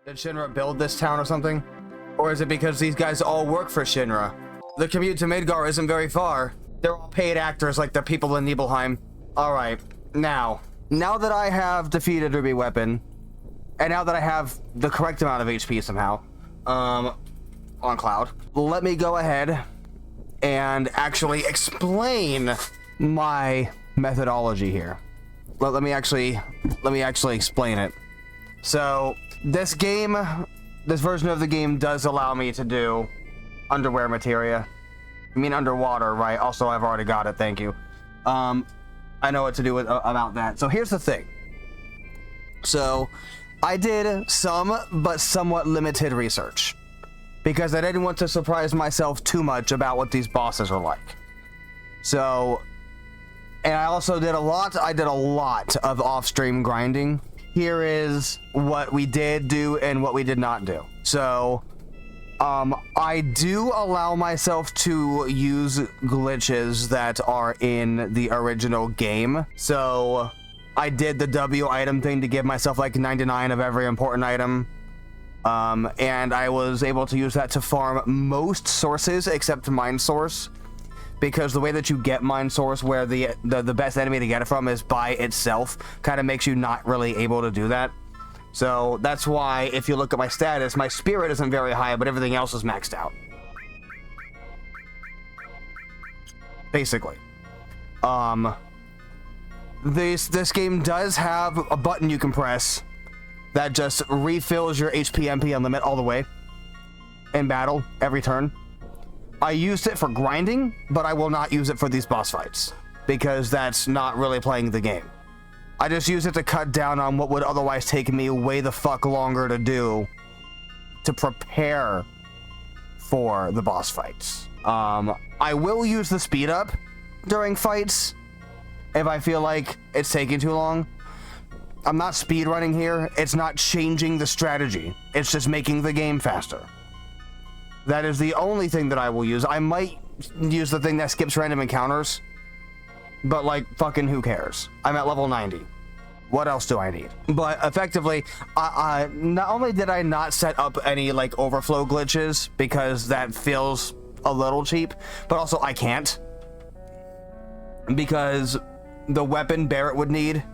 Did Shinra build this town or something? Or is it because these guys all work for Shinra? The commute to Midgar isn't very far. They're all paid actors like the people in Nibelheim. Alright, now that I have defeated Ruby Weapon, and now that I have the correct amount of HP somehow, on Cloud, let me go ahead and actually explain my methodology here. Let me actually explain it. So, this version of the game does allow me to do underwear materia. I mean underwater, right? Also, I've already got it, thank you. I know what to do about that. So here's the thing. So, I did some, but somewhat limited research. Because I didn't want to surprise myself too much about what these bosses are like. So, and I also did a lot of off-stream grinding. Here is what we did do and what we did not do. So, I do allow myself to use glitches that are in the original game. So, I did the W item thing to give myself like 99 of every important item. And I was able to use that to farm most sources except Mind Source. Because the way that you get Mind Source, where the best enemy to get it from is by itself, kind of makes you not really able to do that. So that's why, if you look at my status, my spirit isn't very high, but everything else is maxed out. Basically. This game does have a button you can press that just refills your HP MP unlimit all the way in battle every turn. I used it for grinding, but I will not use it for these boss fights because that's not really playing the game. I just use it to cut down on what would otherwise take me way the fuck longer to do to prepare for the boss fights. I will use the speed up during fights if I feel like it's taking too long. I'm not speed running here. It's not changing the strategy. It's just making the game faster. That is the only thing that I will use. I might use the thing that skips random encounters, but like, fucking who cares? I'm at level 90. What else do I need? But effectively, not only did I not set up any like overflow glitches because that feels a little cheap, but also I can't. Because the weapon Barrett would need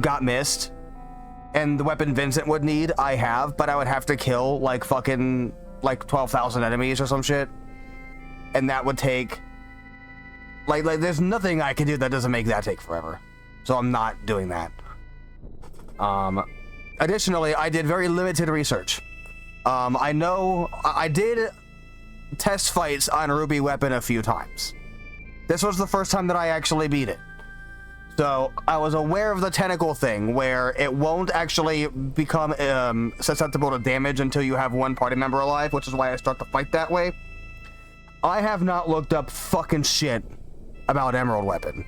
got missed, and the weapon Vincent would need, I have, but I would have to kill like fucking like 12,000 enemies or some shit, and that would take like there's nothing I can do that doesn't make that take forever, so I'm not doing that. Additionally, I did very limited research. I know I did test fights on Ruby Weapon a few times. This was the first time that I actually beat it. So I was aware of the tentacle thing where it won't actually become susceptible to damage until you have one party member alive, which is why I start the fight that way. I have not looked up fucking shit about Emerald Weapon,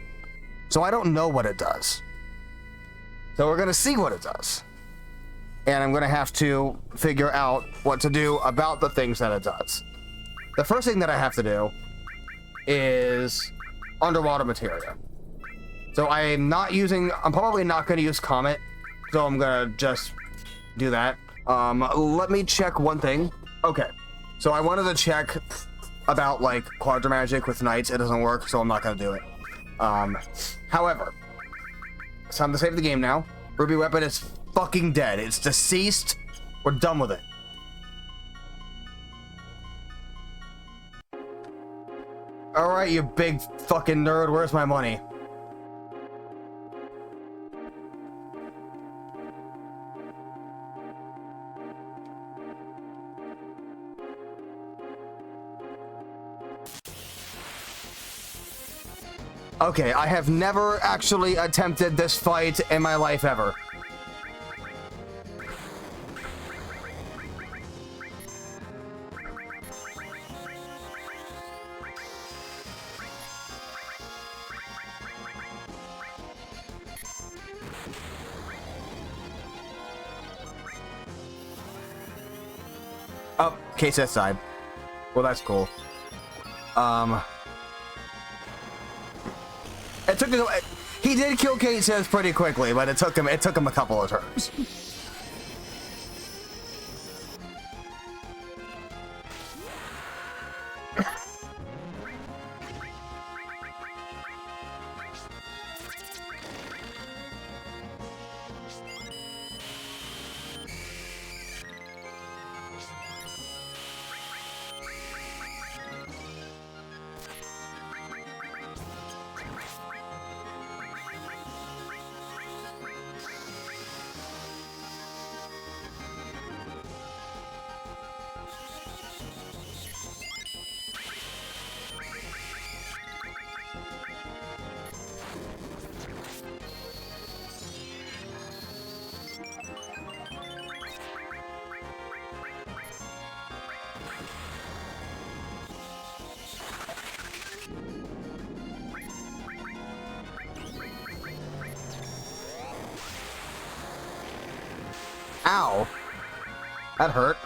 so I don't know what it does. So we're gonna see what it does. And I'm gonna have to figure out what to do about the things that it does. The first thing that I have to do is underwater materia. So I'm probably not going to use Comet, so I'm going to just do that. Let me check one thing. Okay, so I wanted to check about like Quadra Magic with Knights. It doesn't work, so I'm not going to do it. However, it's time to save the game now. Ruby Weapon is fucking dead. It's deceased. We're done with it. Alright, you big fucking nerd, where's my money? Okay, I have never actually attempted this fight in my life ever. Oh, Case side. Well, that's cool. It took him. He did kill Kate Says pretty quickly, but it took him a couple of turns. Ow. That hurt.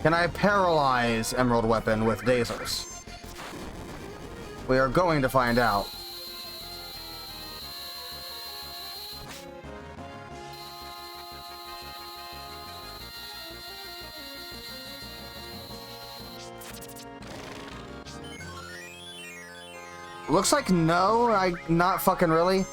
Can I paralyze Emerald Weapon with Dazers? We are going to find out. Looks like no, not fucking really.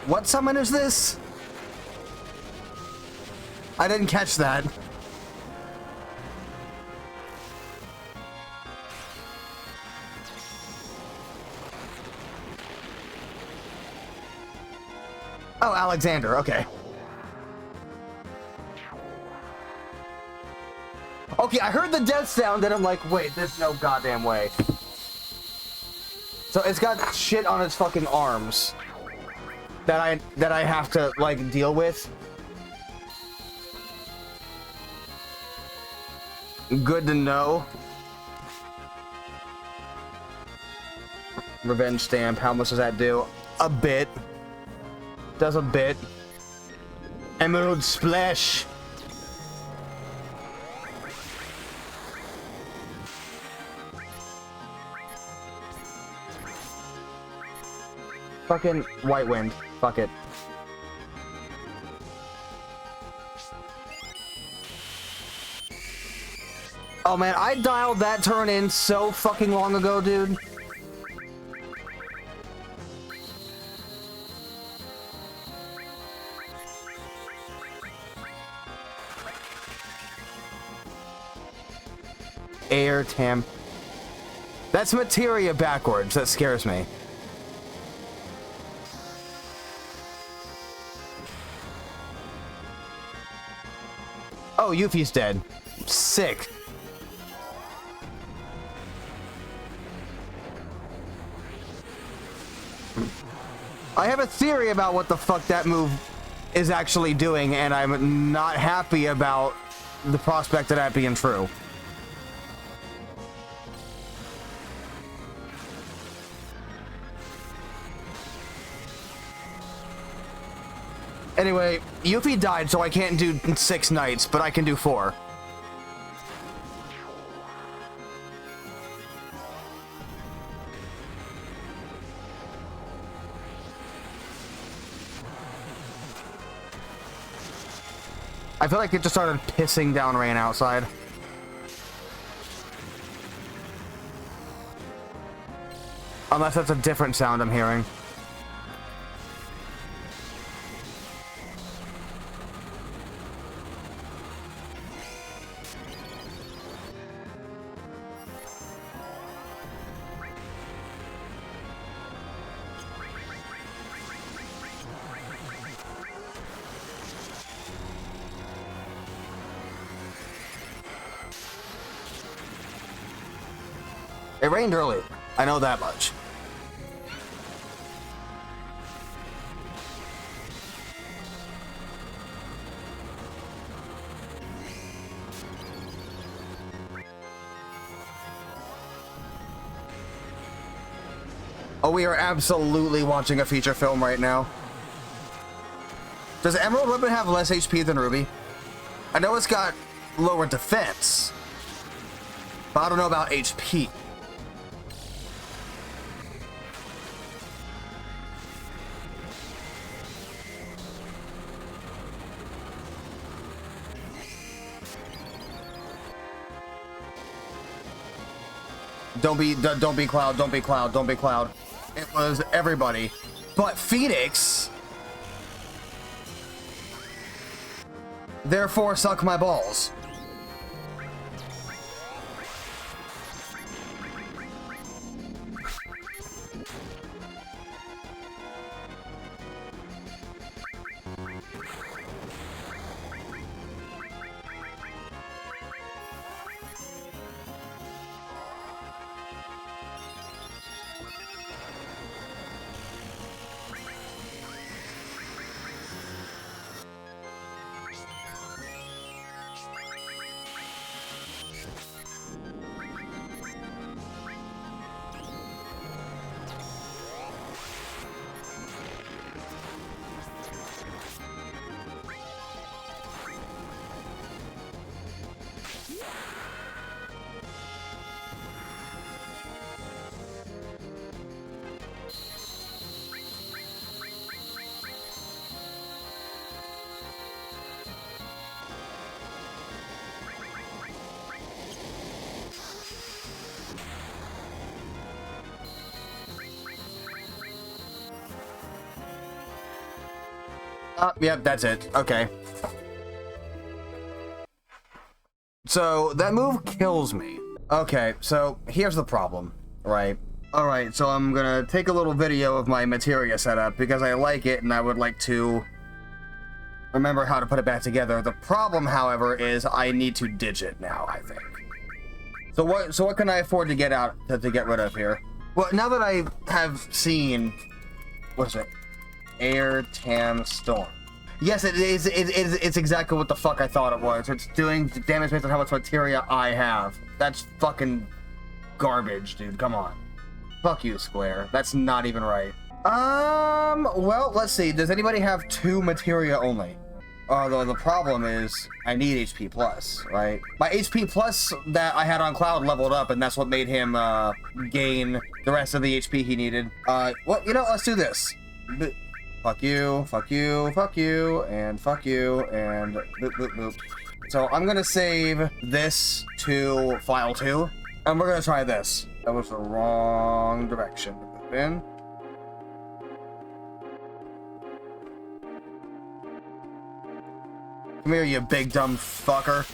What summon is this? I didn't catch that. Oh, Alexander, okay. Okay, I heard the death sound and I'm like, wait, there's no goddamn way. So it's got shit on its fucking arms that I have to like deal with. Good to know. Revenge stamp, how much does that do? A bit. Does a bit. Emerald splash. Fucking White Wind. Fuck it. Oh man, I dialed that turn in so fucking long ago, dude. Air Tam. That's materia backwards. That scares me. Oh, Yuffie's dead. Sick. I have a theory about what the fuck that move is actually doing, and I'm not happy about the prospect of that being true. Anyway, Yuffie died, so I can't do 6 nights, but I can do 4. I feel like it just started pissing down rain outside. Unless that's a different sound I'm hearing. It rained early. I know that much. Oh, we are absolutely watching a feature film right now. Does Emerald Weapon have less HP than Ruby? I know it's got lower defense, but I don't know about HP. Don't be Cloud, don't be Cloud, don't be Cloud. It was everybody. But Phoenix, therefore suck my balls. Yep, that's it. Okay. So, that move kills me. Okay, so here's the problem, right? Alright, so I'm gonna take a little video of my materia setup because I like it and I would like to remember how to put it back together. The problem, however, is I need to ditch it now, I think. So what can I afford to get out, to get rid of here? Well, now that I have seen, what is it? Air Tam Storm. Yes, it's exactly what the fuck I thought it was. It's doing damage based on how much materia I have. That's fucking garbage, dude. Come on. Fuck you, Square. That's not even right. Well, let's see. Does anybody have 2 materia only? Although the problem is, I need HP plus, right? My HP plus that I had on Cloud leveled up, and that's what made him, gain the rest of the HP he needed. Well, you know, let's do this. Fuck you, fuck you, fuck you, and fuck you, and boop, boop, boop. So I'm gonna save this to file 2, and we're gonna try this. That was the wrong direction to move in. Come here, you big dumb fucker.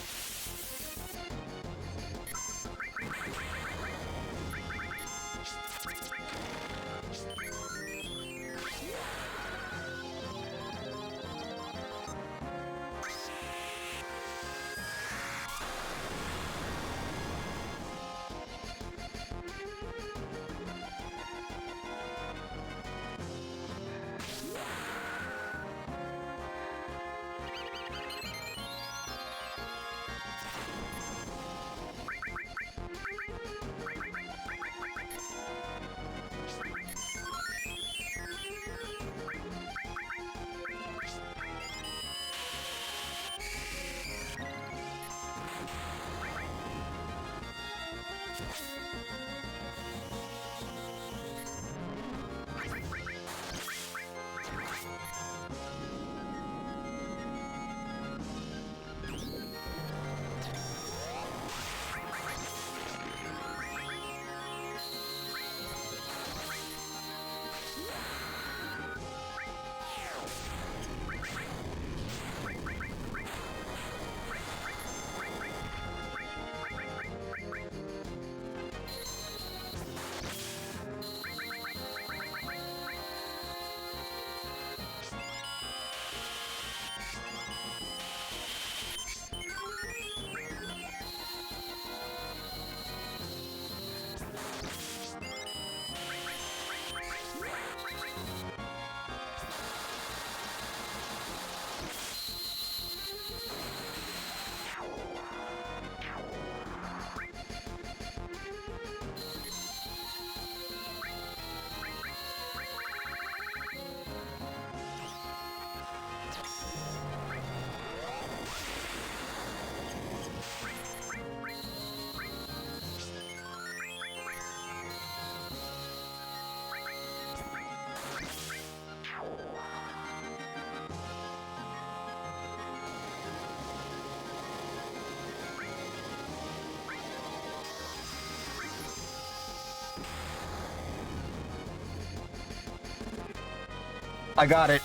I got it.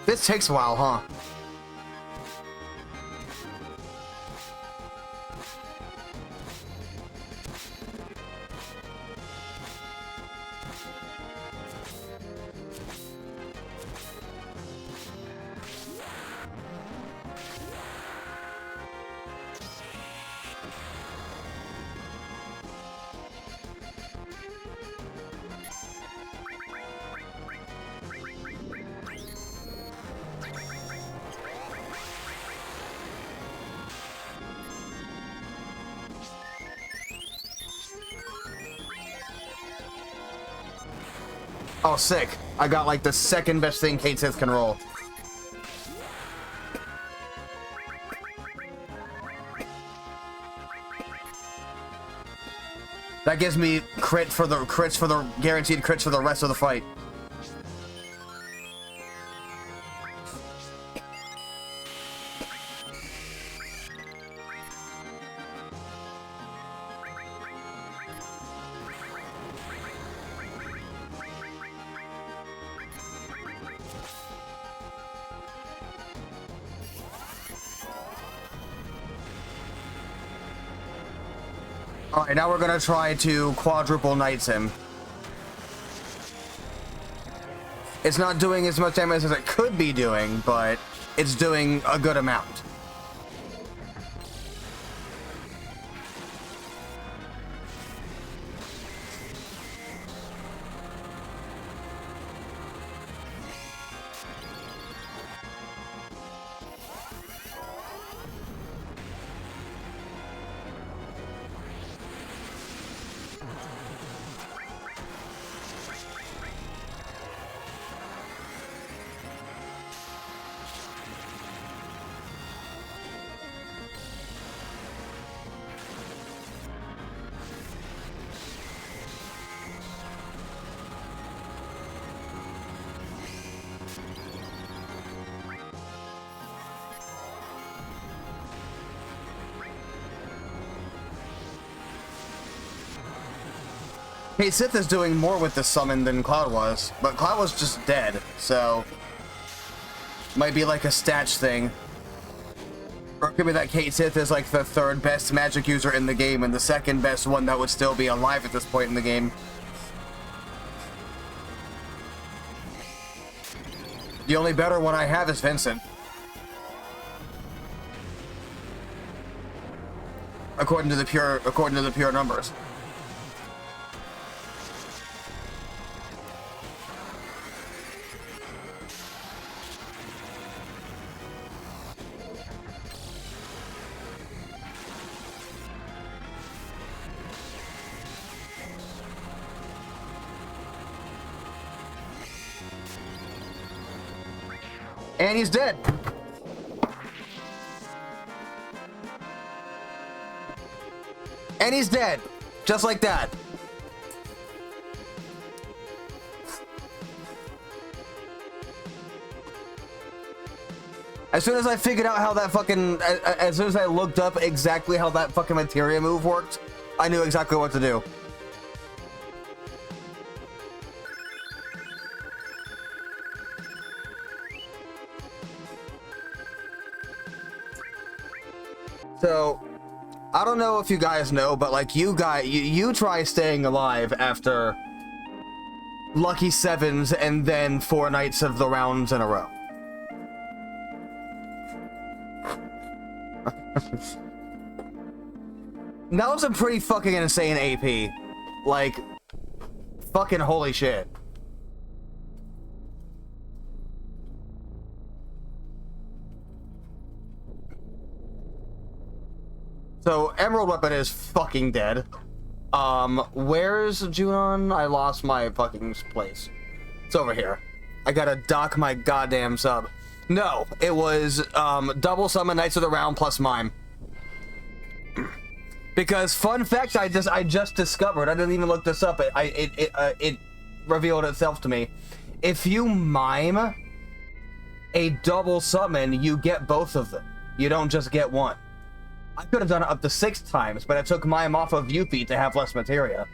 This takes a while, huh? Oh, sick. I got like the second best thing Kate Sith can roll. That gives me crits for the guaranteed crits for the rest of the fight. Alright, now we're gonna try to quadruple knights him. It's not doing as much damage as it could be doing, but it's doing a good amount. Hey, Sith is doing more with this summon than Cloud was, but Cloud was just dead, so might be like a stats thing. Or it could be that Kate Sith is like the third best magic user in the game and the second best one that would still be alive at this point in the game. The only better one I have is Vincent. According to the pure numbers. And he's dead. And he's dead. Just like that. As soon as I figured out how that fucking... As soon as I looked up exactly how that fucking materia move worked, I knew exactly what to do. So, I don't know if you guys know, but like you try staying alive after lucky 7s and then 4 nights of the rounds in a row. That was a pretty fucking insane AP. Like, fucking holy shit. So, Emerald Weapon is fucking dead. Where's Junon? I lost my fucking place. It's over here. I gotta dock my goddamn sub. No, it was, double summon Knights of the Round plus mime. Because, fun fact I just discovered, I didn't even look this up, it revealed itself to me. If you mime a double summon, you get both of them. You don't just get one. I could have done it up to 6 times, but I took mime off of Yuffie to have less materia.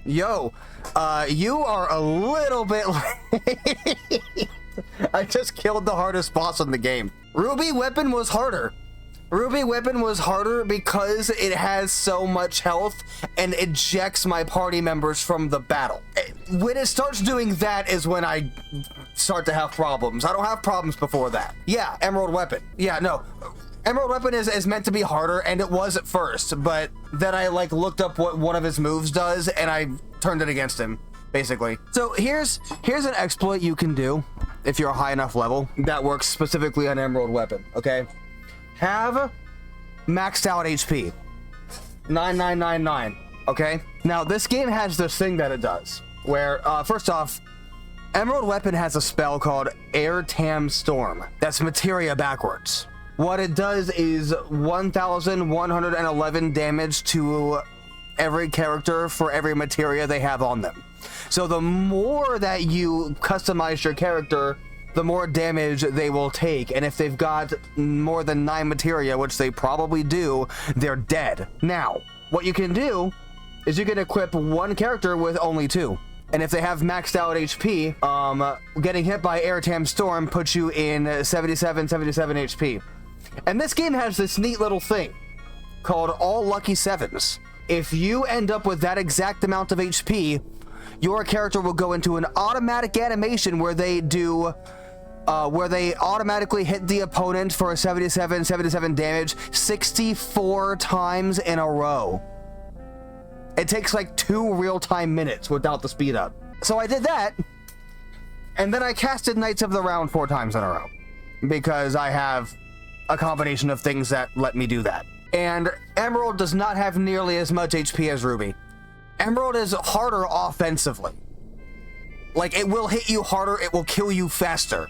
Yo, you are a little bit late. I just killed the hardest boss in the game. Ruby Weapon was harder. Ruby Weapon was harder because it has so much health and ejects my party members from the battle. When it starts doing that is when I start to have problems. I don't have problems before that. Yeah, Emerald Weapon. Yeah, no. Emerald Weapon is meant to be harder, and it was at first, but then I like looked up what one of his moves does, and I turned it against him, basically. So here's an exploit you can do if you're a high enough level that works specifically on Emerald Weapon, okay? Have maxed out HP, 9999. Okay? Now, this game has this thing that it does, where, first off, Emerald Weapon has a spell called Air Tam Storm. That's materia backwards. What it does is 1,111 damage to every character for every materia they have on them. So the more that you customize your character, the more damage they will take. And if they've got more than 9 materia, which they probably do, they're dead. Now, what you can do is you can equip one character with only 2. And if they have maxed out HP, getting hit by Air Tam Storm puts you in 77 HP. And this game has this neat little thing called All Lucky Sevens. If you end up with that exact amount of HP, your character will go into an automatic animation where they do, where they automatically hit the opponent for 77 damage 64 times in a row. It takes like 2 real-time minutes without the speed up. So I did that, and then I casted Knights of the Round 4 times in a row, because I have a combination of things that let me do that. And Emerald does not have nearly as much HP as Ruby. Emerald is harder offensively. Like, it will hit you harder, it will kill you faster.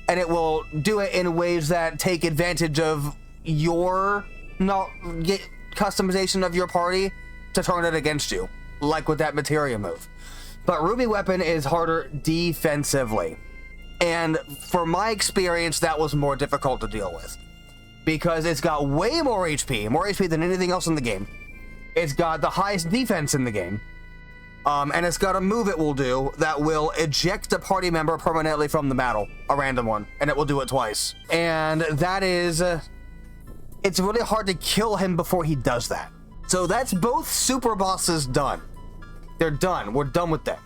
And it will do it in ways that take advantage of your customization of your party to turn it against you, like with that materia move. But Ruby Weapon is harder defensively. And for my experience, that was more difficult to deal with, because it's got way more HP than anything else in the game. It's got the highest defense in the game. And it's got a move it will do that will eject a party member permanently from the battle, a random one, and it will do it twice. And that is, it's really hard to kill him before he does that. So that's both super bosses done. They're done. We're done with them.